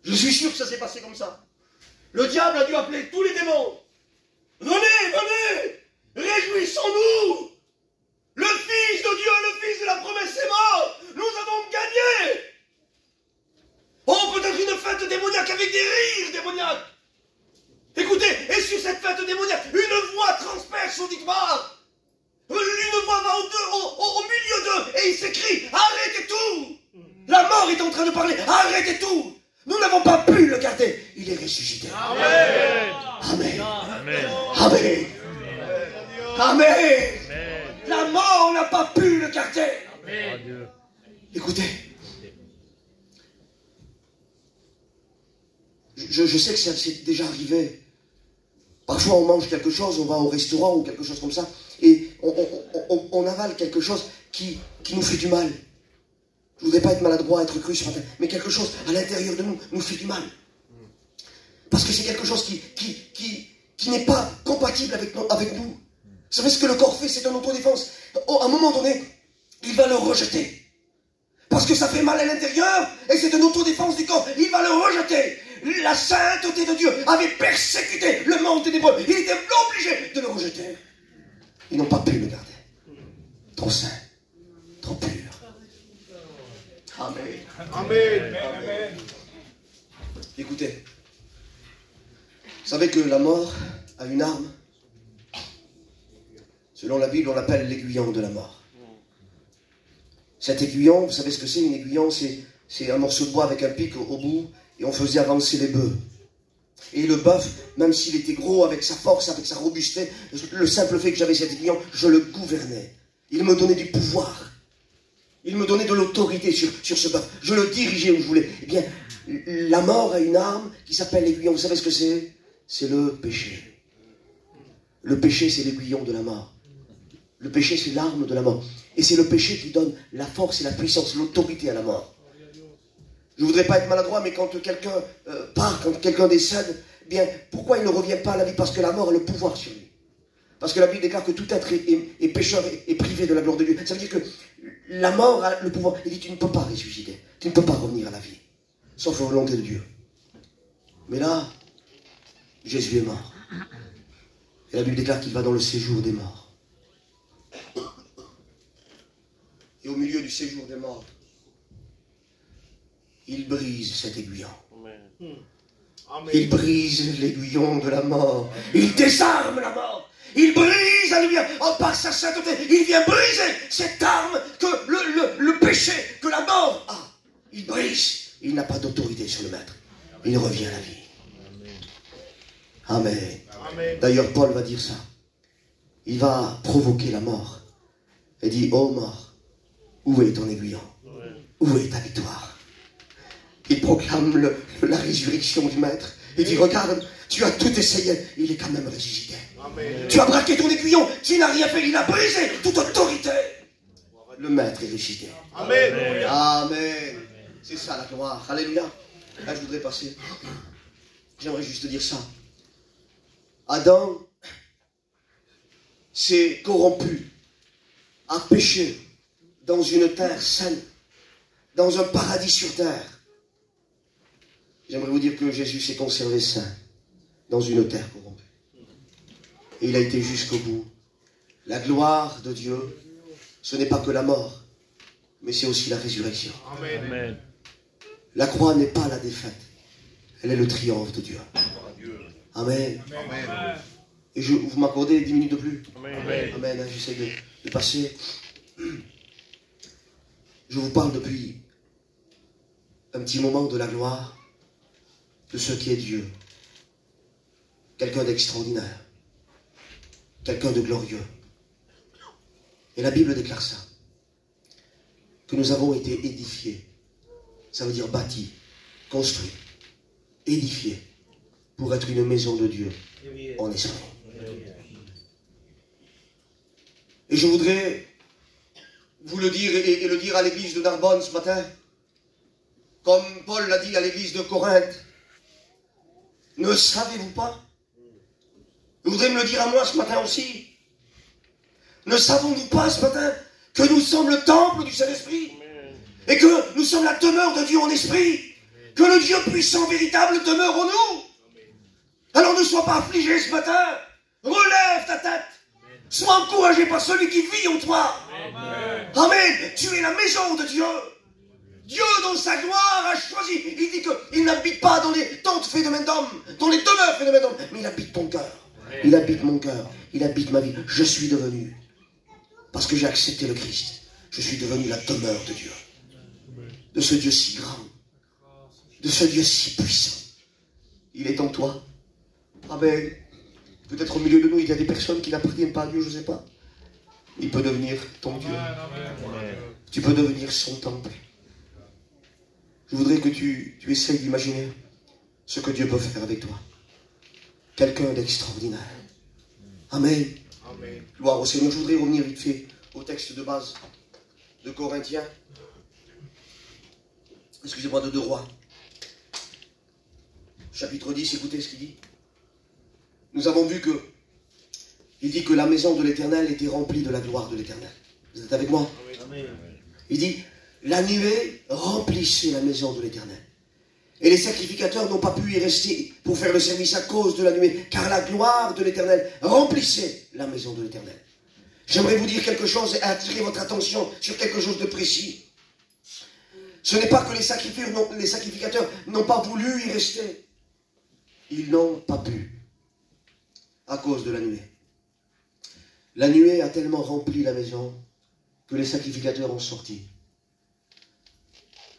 Je suis sûr que ça s'est passé comme ça. Le diable a dû appeler tous les démons. Venez, venez, réjouissons-nous. Le Fils de Dieu, le Fils de la promesse est mort. Nous avons gagné. Oh, peut-être une fête démoniaque avec des rires démoniaques. Écoutez, et sur cette fête démoniaque, une voix transperce l'auditoire. Une voix va au milieu d'eux et il s'écrie, arrêtez tout. La mort est en train de parler, arrêtez tout. Nous n'avons pas pu le garder. Il est ressuscité. Amen. Amen. Amen. Amen. Amen. La mort n'a pas pu le garder. Amen. Écoutez. Je sais que ça s'est déjà arrivé. Parfois on mange quelque chose, on va au restaurant ou quelque chose comme ça, et on avale quelque chose qui nous fait du mal. Je ne voudrais pas être maladroit, être cru ce matin, mais quelque chose à l'intérieur de nous fait du mal. Parce que c'est quelque chose qui n'est pas compatible avec nous. Vous savez ce que le corps fait, c'est une autodéfense. À un moment donné, il va le rejeter. Parce que ça fait mal à l'intérieur, et c'est une autodéfense du corps. Il va le rejeter. La sainteté de Dieu avait persécuté le monde ténébreux. Il était obligé de le rejeter. Ils n'ont pas pu le garder. Trop saint, trop pur. Amen. Amen. Amen. Écoutez, vous savez que la mort a une arme. Selon la Bible, on l'appelle l'aiguillon de la mort. Cet aiguillon, vous savez ce que c'est? Une aiguillon, c'est un morceau de bois avec un pic au bout, et on faisait avancer les bœufs. Et le bœuf, même s'il était gros, avec sa force, avec sa robustesse, le simple fait que j'avais cet aiguillon, je le gouvernais. Il me donnait du pouvoir. Il me donnait de l'autorité sur ce bœuf. Je le dirigeais où je voulais. Eh bien, la mort a une arme qui s'appelle l'aiguillon. Vous savez ce que c'est? C'est le péché. Le péché, c'est l'aiguillon de la mort. Le péché, c'est l'arme de la mort. Et c'est le péché qui donne la force et la puissance, l'autorité à la mort. Je ne voudrais pas être maladroit, mais quand quelqu'un part, quand quelqu'un décède, eh bien, pourquoi il ne revient pas à la vie? Parce que la mort a le pouvoir sur lui. Parce que la Bible déclare que tout être est pécheur et privé de la gloire de Dieu. Ça veut dire que la mort a le pouvoir. Il dit, tu ne peux pas ressusciter. Tu ne peux pas revenir à la vie. Sauf la volonté de Dieu. Mais là, Jésus est mort. Et la Bible déclare qu'il va dans le séjour des morts. Et au milieu du séjour des morts, il brise cet aiguillon. Amen. Il brise l'aiguillon de la mort. Il désarme la mort. Il brise la lumière. Oh, par sa sainteté, il vient briser cette arme que le péché, que la mort a. Il brise. Il n'a pas d'autorité sur le maître. Il revient à la vie. Amen. Amen. D'ailleurs, Paul va dire ça. Il va provoquer la mort. Et dit, oh mort, où est ton aiguillon? Où est ta victoire? Il proclame la résurrection du maître. Il dit, regarde, tu as tout essayé, il est quand même ressuscité. Amen. Tu as braqué ton aiguillon, tu n'as rien fait, il a brisé toute autorité. Le maître est ressuscité. Amen. Amen. C'est ça la gloire. Alléluia. Là, je voudrais passer. J'aimerais juste dire ça. Adam s'est corrompu a péché dans une terre saine, dans un paradis sur terre. J'aimerais vous dire que Jésus s'est conservé saint dans une terre corrompue. Et il a été jusqu'au bout. La gloire de Dieu, ce n'est pas que la mort, mais c'est aussi la résurrection. Amen. La croix n'est pas la défaite, elle est le triomphe de Dieu. Amen. Amen. Et vous m'accordez 10 minutes de plus? Amen. Amen. Hein, j'essaie de passer. Je vous parle depuis un petit moment de la gloire de ce qui est Dieu. Quelqu'un d'extraordinaire. Quelqu'un de glorieux. Et la Bible déclare ça. Que nous avons été édifiés. Ça veut dire bâtis, construits, édifiés pour être une maison de Dieu en esprit. Et je voudrais vous le dire et le dire à l'église de Narbonne ce matin, comme Paul l'a dit à l'église de Corinthe. Ne savez-vous pas? Je voudrais me le dire à moi ce matin aussi. Ne savons-nous pas ce matin que nous sommes le temple du Saint-Esprit et que nous sommes la demeure de Dieu en esprit, que le Dieu puissant véritable demeure en nous? Alors ne sois pas affligé ce matin, relève ta tête, sois encouragé par celui qui vit en toi. Amen. Tu es la maison de Dieu. Dieu dans sa gloire a choisi. Il dit qu'il n'habite pas dans les tentes faites de main d'homme, dans les demeures faites de main d'homme, mais il habite ton cœur. Il habite mon cœur, il habite ma vie. Je suis devenu, parce que j'ai accepté le Christ, je suis devenu la demeure de Dieu. De ce Dieu si grand, de ce Dieu si puissant. Il est en toi. Amen. Peut-être au milieu de nous, il y a des personnes qui n'appartiennent pas à Dieu, je ne sais pas. Il peut devenir ton Dieu. Tu peux devenir son temple. Je voudrais que tu essayes d'imaginer ce que Dieu peut faire avec toi. Quelqu'un d'extraordinaire. Amen. Amen. Gloire au Seigneur. Je voudrais revenir vite fait au texte de base de Corinthiens. Excusez-moi, de 2 Rois. Chapitre 10, écoutez ce qu'il dit. Nous avons vu que il dit que la maison de l'Éternel était remplie de la gloire de l'Éternel. Vous êtes avec moi? Amen. Il dit, la nuée remplissait la maison de l'Éternel. Et les sacrificateurs n'ont pas pu y rester pour faire le service à cause de la nuée, car la gloire de l'Éternel remplissait la maison de l'Éternel. J'aimerais vous dire quelque chose et attirer votre attention sur quelque chose de précis. Ce n'est pas que les sacrificateurs n'ont pas voulu y rester. Ils n'ont pas pu, à cause de la nuée. La nuée a tellement rempli la maison que les sacrificateurs ont sorti.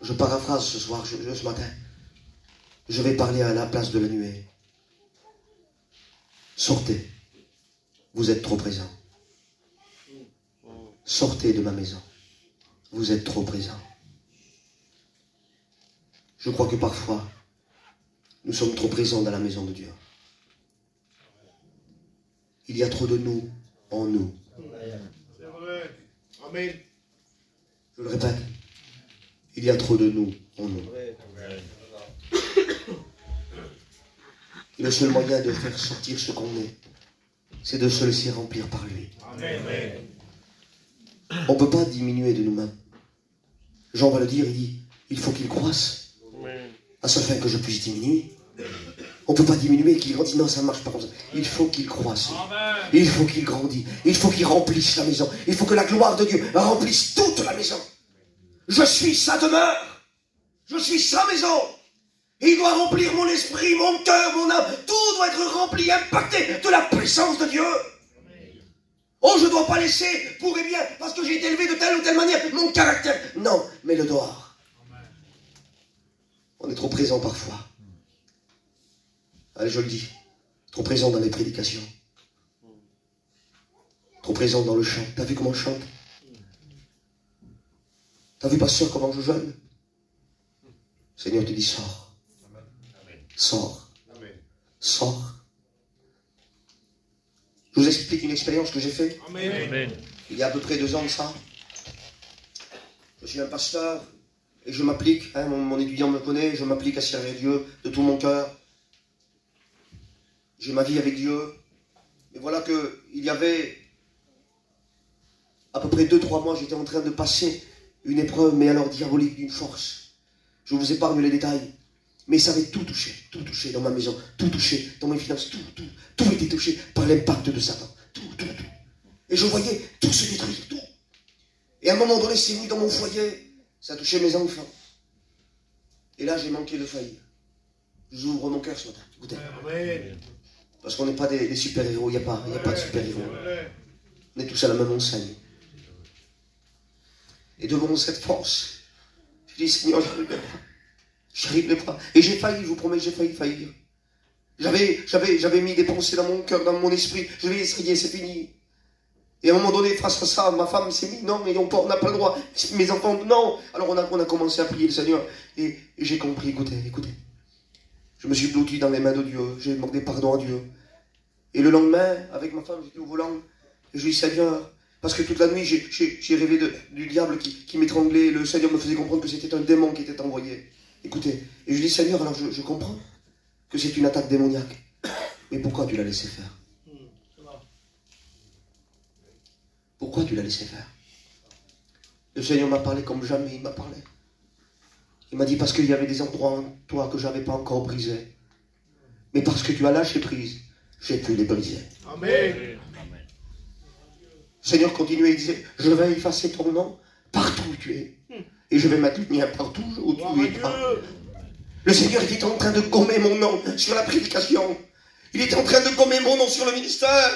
Je paraphrase ce soir, ce matin. Je vais parler à la place de la nuée. Sortez. Vous êtes trop présents. Sortez de ma maison. Vous êtes trop présents. Je crois que parfois, nous sommes trop présents dans la maison de Dieu. Il y a trop de nous en nous. C'est vrai. Amen. Je le répète. Il y a trop de nous en nous. Et le seul moyen de faire sortir ce qu'on est, c'est de se laisser remplir par lui. Amen. On ne peut pas diminuer de nous-mêmes. Jean va le dire, il dit, il faut qu'il croisse, à ce fin que je puisse diminuer. On ne peut pas diminuer, qu'il grandisse. Non, ça ne marche pas comme ça. Il faut qu'il croisse. Il faut qu'il grandisse. Il faut qu'il remplisse la maison. Il faut que la gloire de Dieu remplisse toute la maison. Je suis sa demeure. Je suis sa maison. Il doit remplir mon esprit, mon cœur, mon âme. Tout doit être rempli, impacté de la puissance de Dieu. Oh, je ne dois pas laisser pour et bien, parce que j'ai été élevé de telle ou telle manière, mon caractère. Non, mais le dehors. On est trop présent parfois. Allez, je le dis. Trop présent dans les prédications. Trop présent dans le chant. T'as vu comment je chante? T'as vu, pasteur, comment je jeûne? Seigneur te dit, sors. Sors. Sors. Je vous explique une expérience que j'ai faite. Il y a à peu près 2 ans de ça. Je suis un pasteur et je m'applique, hein, mon étudiant me connaît, je m'applique à servir Dieu de tout mon cœur. J'ai ma vie avec Dieu. Et voilà qu'il y avait à peu près 2-3 mois, j'étais en train de passer une épreuve, mais alors diabolique, d'une force. Je vous épargne les détails. Mais ça avait tout touché dans ma maison, tout touché dans mes finances, tout était touché par l'impact de Satan. Tout. Et je voyais tout se détruire, tout. Et à un moment donné, c'est venu dans mon foyer, ça a touché mes enfants. Et là, j'ai manqué de faillir. J'ouvre mon cœur ce matin, écoutez. Parce qu'on n'est pas des super-héros, il n'y a pas de super-héros. On est tous à la même enseigne. Et devant cette force, je dis, Seigneur, j'arriverai pas. Et j'ai failli, je vous promets, j'ai failli faillir. J'avais mis des pensées dans mon cœur, dans mon esprit. Je vais essayer, c'est fini. Et à un moment donné, face à ça, ma femme s'est mise, non, et on n'a pas le droit. Mes enfants, non. Alors on a commencé à prier le Seigneur. Et j'ai compris, écoutez. Je me suis blotti dans les mains de Dieu. J'ai demandé pardon à Dieu. Et le lendemain, avec ma femme, j'étais au volant. Et je lui ai dit, Seigneur, parce que toute la nuit, j'ai rêvé du diable qui m'étranglait. Le Seigneur me faisait comprendre que c'était un démon qui était envoyé. Écoutez, et je lui ai dit, Seigneur, alors je comprends que c'est une attaque démoniaque. Mais pourquoi tu l'as laissé faire? Pourquoi tu l'as laissé faire? Le Seigneur m'a parlé comme jamais il m'a parlé. Il m'a dit parce qu'il y avait des endroits en toi que je n'avais pas encore brisés. Mais parce que tu as lâché prise, j'ai pu les briser. Amen. Le Seigneur continuait, il disait, je vais effacer ton nom partout où tu es. Et je vais mettre le mien partout où tu es. Le Seigneur était en train de gommer mon nom sur la prédication. Il était en train de gommer mon nom sur le ministère.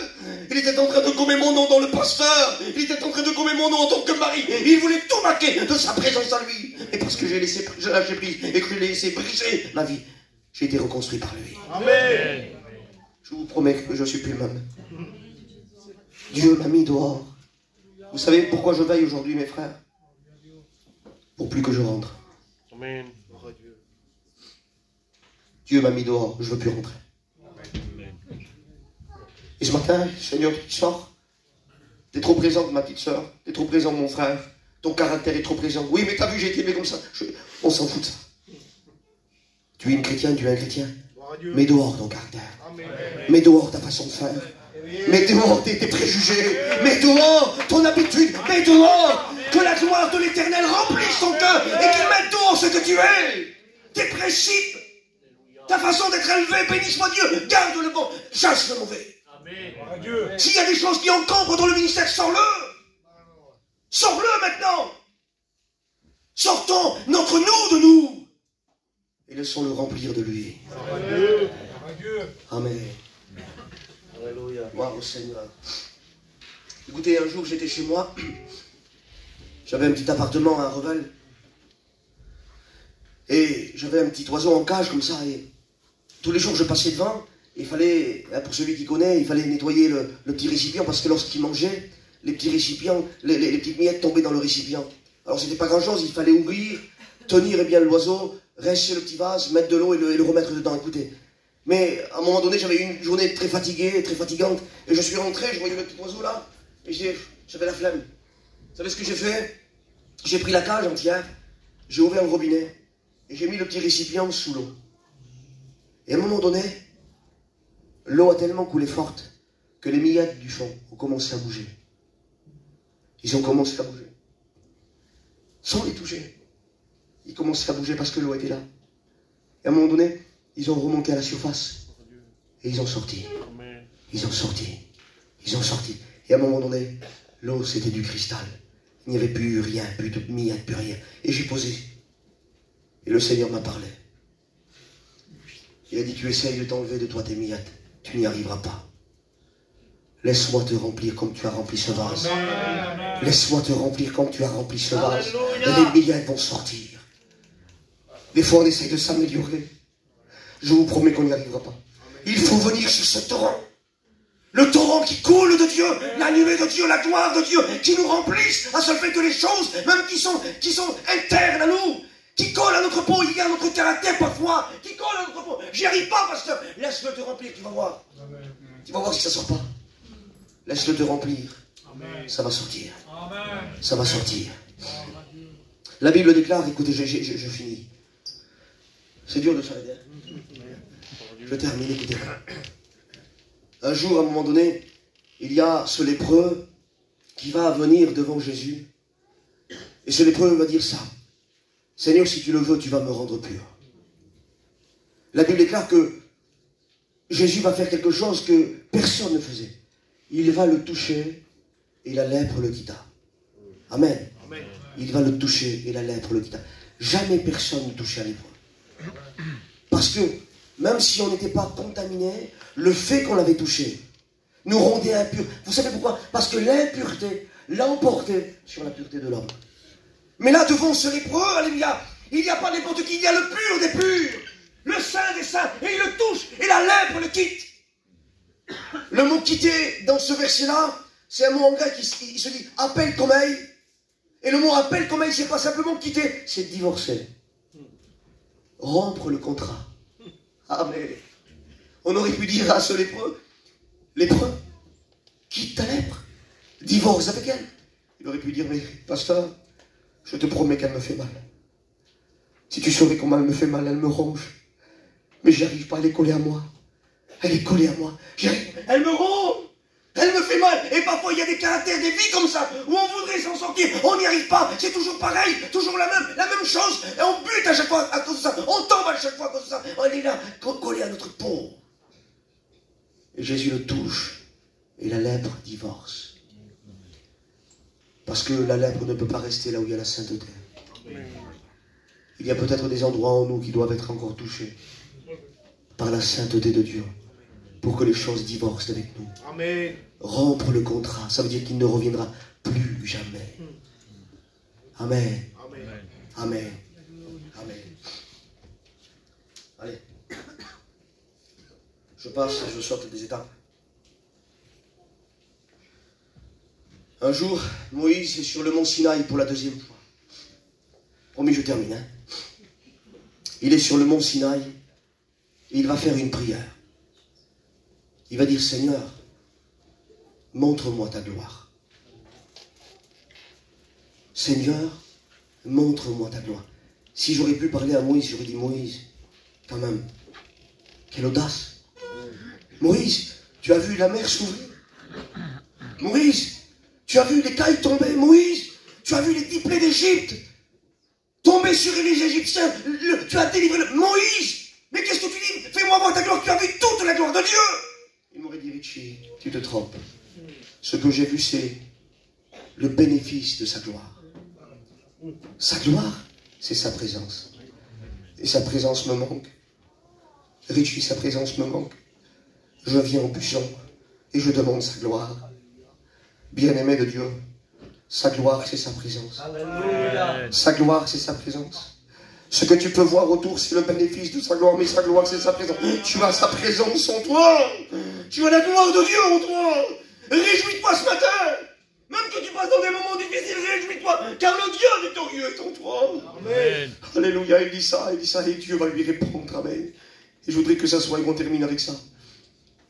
Il était en train de gommer mon nom dans le pasteur. Il était en train de gommer mon nom en tant que mari. Il voulait tout marquer de sa présence à lui. Et parce que j'ai lâché prise et que je l'ai laissé briser ma vie, j'ai été reconstruit par lui. Amen. Je vous promets que je suis plus le même. Dieu m'a mis dehors. Vous savez pourquoi je veille aujourd'hui, mes frères? Pour plus que je rentre. Amen. Dieu m'a mis dehors, je ne veux plus rentrer. Et ce matin, Seigneur, tu sors. Tu es trop présente, ma petite soeur. Tu es trop présent, mon frère. Ton caractère est trop présent. Oui, mais tu as vu, j'ai été aimé comme ça. On s'en fout de ça. Tu es une chrétienne, tu es un chrétien. Mets dehors ton caractère. Mets dehors ta façon de faire. Mets dehors tes préjugés. Mets dehors ton habitude. Mets dehors que la gloire de l'Éternel remplisse ton cœur et qu'il mette dehors ce que tu es. Tes principes. Ta façon d'être élevé, béni soit Dieu. Garde le bon, chasse le mauvais. S'il y a des choses qui encombrent dans le ministère, sors-le. Sors-le maintenant. Sortons notre nous de nous. Et laissons-le remplir de lui. Amen. Alléluia. Gloire au Seigneur. Écoutez, un jour j'étais chez moi. J'avais un petit appartement à Revel. Et j'avais un petit oiseau en cage comme ça. Et tous les jours je passais devant. Il fallait, pour celui qui connaît, il fallait nettoyer le petit récipient parce que lorsqu'il mangeait, les petits récipients, les petites miettes tombaient dans le récipient. Alors c'était pas grand chose, il fallait ouvrir, tenir bien l'oiseau, rincer le petit vase, mettre de l'eau et le remettre dedans. Écoutez. Mais à un moment donné, j'avais une journée très fatiguée, très fatigante, et je suis rentré, je voyais le petit oiseau là, et j'avais la flemme. Vous savez ce que j'ai fait? J'ai pris la cage entière, j'ai ouvert le robinet, et j'ai mis le petit récipient sous l'eau. Et à un moment donné, l'eau a tellement coulé forte que les miettes du fond ont commencé à bouger. Ils ont commencé à bouger. Sans les toucher. Ils commençaient à bouger parce que l'eau était là. Et à un moment donné, ils ont remonté à la surface. Et ils ont sorti. Ils ont sorti. Ils ont sorti. Et à un moment donné, l'eau c'était du cristal. Il n'y avait plus rien, plus de miettes, plus rien. Et j'ai posé. Et le Seigneur m'a parlé. Il a dit, tu essayes de t'enlever de toi tes miettes. Tu n'y arriveras pas. Laisse-moi te remplir comme tu as rempli ce vase. Laisse-moi te remplir comme tu as rempli ce vase. Et les miettes vont sortir. Des fois, on essaye de s'améliorer. Je vous promets qu'on n'y arrivera pas. Il faut venir sur ce torrent. Le torrent qui coule de Dieu, la nuée de Dieu, la gloire de Dieu, qui nous remplisse à ce fait que les choses, même qui sont internes à nous, qui collent à notre peau, il y a notre caractère parfois, qui collent à notre peau. J'y arrive pas, pasteur. Laisse-le te remplir, tu vas voir. Tu vas voir si ça sort pas. Laisse-le te remplir. Ça va sortir. Ça va sortir. La Bible déclare, écoutez, je finis. C'est dur de s'arrêter. Je termine, écoutez. Un jour, à un moment donné, il y a ce lépreux qui va venir devant Jésus. Et ce lépreux va dire ça. Seigneur, si tu le veux, tu vas me rendre pur. La Bible déclare que Jésus va faire quelque chose que personne ne faisait. Il va le toucher et la lèpre le quitta. Amen. Amen. Il va le toucher et la lèpre le quitta. Jamais personne ne touchait à lépreux. Parce que même si on n'était pas contaminé, le fait qu'on l'avait touché nous rendait impurs. Vous savez pourquoi? Parce que l'impureté l'emportait sur la pureté de l'homme. Mais là, devant ce lépreux, alléluia, il n'y a pas n'importe qui, il y a le pur des purs, le saint des saints, et il le touche, et la lèpre le quitte. Le mot quitter dans ce verset-là, c'est un mot en grec qui se dit appel komei. Et le mot appel komei, c'est pas simplement quitter, c'est divorcer. Rompre le contrat. Ah mais, on aurait pu dire à ce lépreux, quitte ta lèpre, divorce avec elle. Il aurait pu dire, mais pasteur, je te promets qu'elle me fait mal. Si tu savais comment elle me fait mal, elle me ronge. Mais j'arrive pas à les coller à moi. Elle est collée à moi. Elle me ronge. Elle me fait mal. Et parfois, il y a des caractères, des vies comme ça, où on voudrait s'en sortir. On n'y arrive pas. C'est toujours pareil. Toujours la même chose. Et on bute à chaque fois à cause de ça. On tombe à chaque fois à cause de ça. On est là, collé à notre peau. Et Jésus le touche. Et la lèpre divorce. Parce que la lèpre ne peut pas rester là où il y a la sainteté. Il y a peut-être des endroits en nous qui doivent être encore touchés par la sainteté de Dieu pour que les choses divorcent avec nous. Amen. Rompre le contrat, ça veut dire qu'il ne reviendra plus jamais. Amen. Amen. Amen. Amen. Allez. Je passe et je saute des étapes. Un jour, Moïse est sur le mont Sinaï pour la deuxième fois. Promis, je termine. Hein. Il est sur le mont Sinaï et il va faire une prière. Il va dire, Seigneur, montre-moi ta gloire. Seigneur, montre-moi ta gloire. Si j'aurais pu parler à Moïse, j'aurais dit, Moïse, quand même, quelle audace. Moïse, tu as vu la mer s'ouvrir. Moïse, tu as vu les cailles tomber. Moïse, tu as vu les 10 plaies d'Égypte tomber sur les Égyptiens. Tu as délivré le... Moïse, mais qu'est-ce que tu dis? Fais-moi voir ta gloire. Tu as vu toute la gloire de Dieu. Il m'aurait dit, Richie, tu te trompes. Ce que j'ai vu, c'est le bénéfice de sa gloire. Sa gloire, c'est sa présence. Et sa présence me manque. Richie, sa présence me manque. Je viens au buisson et je demande sa gloire. Bien-aimé de Dieu, sa gloire, c'est sa présence. Alléluia. Sa gloire, c'est sa présence. Ce que tu peux voir autour, c'est le bénéfice de sa gloire, mais sa gloire, c'est sa présence. Tu as sa présence en toi. Tu as la gloire de Dieu en toi. Réjouis-toi ce matin. Même que tu passes dans des moments difficiles, réjouis-toi, car le Dieu victorieux est en toi. Amen. Alléluia, il dit ça, et Dieu va lui répondre. Amen. Et je voudrais que ça soit, et qu'on termine avec ça.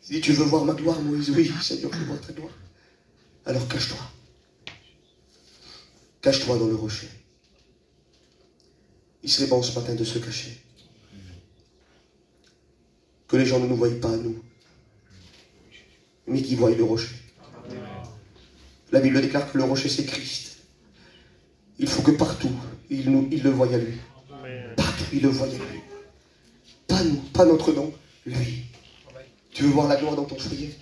Il dit, tu veux voir ma gloire, Moïse? Oui, Seigneur, je veux voir ta gloire. Alors cache-toi. Cache-toi dans le rocher. Il serait bon ce matin de se cacher. Que les gens ne nous voient pas, nous, mais qu'ils voient le rocher. La Bible déclare que le rocher, c'est Christ. Il faut que partout, il le voie à lui. Partout, il le voie à lui. Pas nous, pas notre nom, lui. Tu veux voir la gloire dans ton foyer?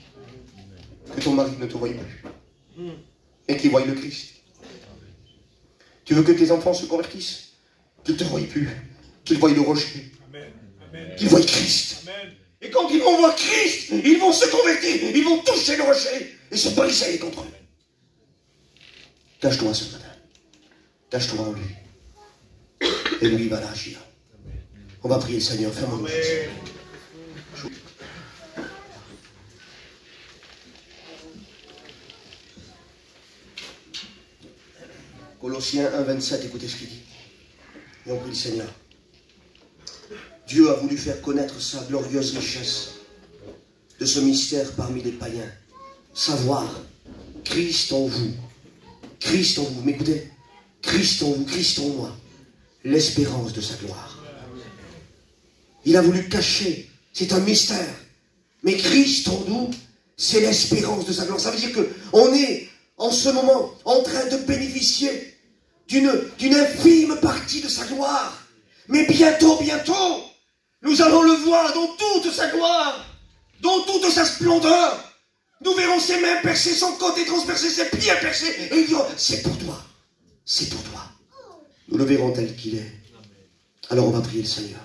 Que ton mari ne te voie plus. Et qu'il voie le Christ. Tu veux que tes enfants se convertissent? Qu'ils ne te voient plus. Qu'ils voient le rocher. Qu'ils voient Christ. Amen. Et quand ils vont voir Christ, ils vont se convertir. Ils vont toucher le rocher et se briser contre eux. Cache-toi ce matin. Cache-toi en lui. Et lui, il va l'agir. On va prier le Seigneur. Ferme-nous. Colossiens 1, 27, écoutez ce qu'il dit. Et on prie le Seigneur. Dieu a voulu faire connaître sa glorieuse richesse de ce mystère parmi les païens. Savoir Christ en vous. Christ en vous. Mais écoutez, Christ en vous, Christ en moi. L'espérance de sa gloire. Il a voulu cacher. C'est un mystère. Mais Christ en nous, c'est l'espérance de sa gloire. Ça veut dire qu'on est en ce moment en train de bénéficier d'une infime partie de sa gloire. Mais bientôt, nous allons le voir dans toute sa gloire, dans toute sa splendeur. Nous verrons ses mains percées, son côté transpercé, ses pieds percés, et ils diront, c'est pour toi, c'est pour toi. Nous le verrons tel qu'il est. Alors on va prier le Seigneur.